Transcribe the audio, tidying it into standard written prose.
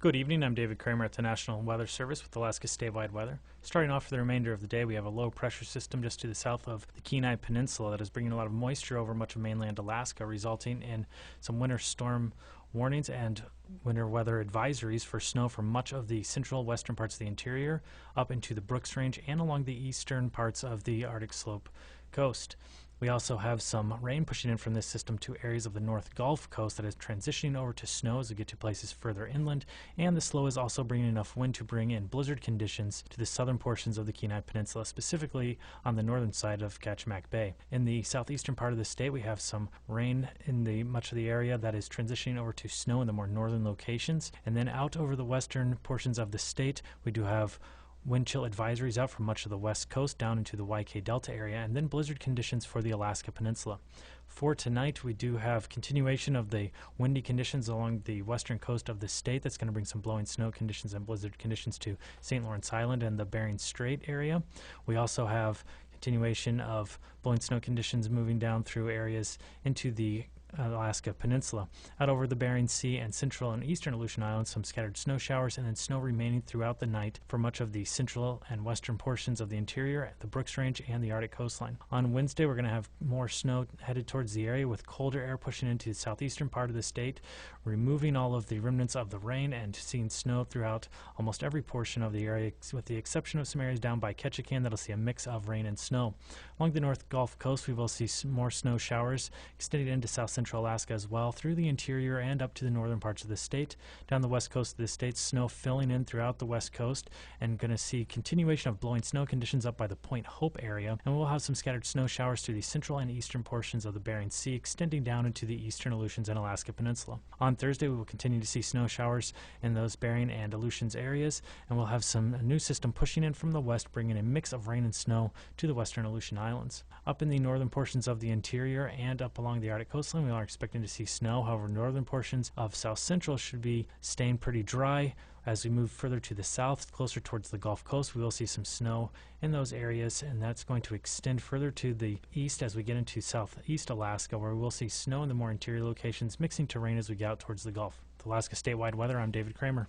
Good evening, I'm David Kramer at the National Weather Service with Alaska statewide weather. Starting off for the remainder of the day, we have a low pressure system just to the south of the Kenai Peninsula that is bringing a lot of moisture over much of mainland Alaska, resulting in some winter storm warnings and winter weather advisories for snow for much of the central western parts of the interior, up into the Brooks Range and along the eastern parts of the Arctic Slope coast. We also have some rain pushing in from this system to areas of the North Gulf Coast that is transitioning over to snow as we get to places further inland, and the slow is also bringing enough wind to bring in blizzard conditions to the southern portions of the Kenai Peninsula, specifically on the northern side of Kachimak Bay. In the southeastern part of the state, we have some rain in much of the area that is transitioning over to snow in the more northern locations, and then out over the western portions of the state, we do have wind chill advisories out from much of the west coast down into the YK Delta area, and then blizzard conditions for the Alaska Peninsula. For tonight, we do have continuation of the windy conditions along the western coast of the state. That's going to bring some blowing snow conditions and blizzard conditions to St. Lawrence Island and the Bering Strait area. We also have continuation of blowing snow conditions moving down through areas into the Alaska Peninsula. Out over the Bering Sea and central and eastern Aleutian Islands, some scattered snow showers, and then snow remaining throughout the night for much of the central and western portions of the interior, the Brooks Range, and the Arctic coastline. On Wednesday, we're going to have more snow headed towards the area, with colder air pushing into the southeastern part of the state, removing all of the remnants of the rain and seeing snow throughout almost every portion of the area, with the exception of some areas down by Ketchikan that'll see a mix of rain and snow. Along the North Gulf Coast, we will see more snow showers extending into south central Alaska as well, through the interior and up to the northern parts of the state. Down the west coast of the state, snow filling in throughout the west coast, and going to see continuation of blowing snow conditions up by the Point Hope area, and we'll have some scattered snow showers through the central and eastern portions of the Bering Sea, extending down into the eastern Aleutians and Alaska Peninsula. On Thursday, we will continue to see snow showers in those Bering and Aleutians areas, and we'll have some new system pushing in from the west, bringing a mix of rain and snow to the western Aleutian Islands. Up in the northern portions of the interior and up along the Arctic coastline, we are expecting to see snow. However, northern portions of south central should be staying pretty dry. As we move further to the south, closer towards the Gulf Coast, we will see some snow in those areas, and that's going to extend further to the east as we get into southeast Alaska, where we will see snow in the more interior locations, mixing to rain as we get out towards the Gulf. With Alaska statewide weather, I'm David Kramer.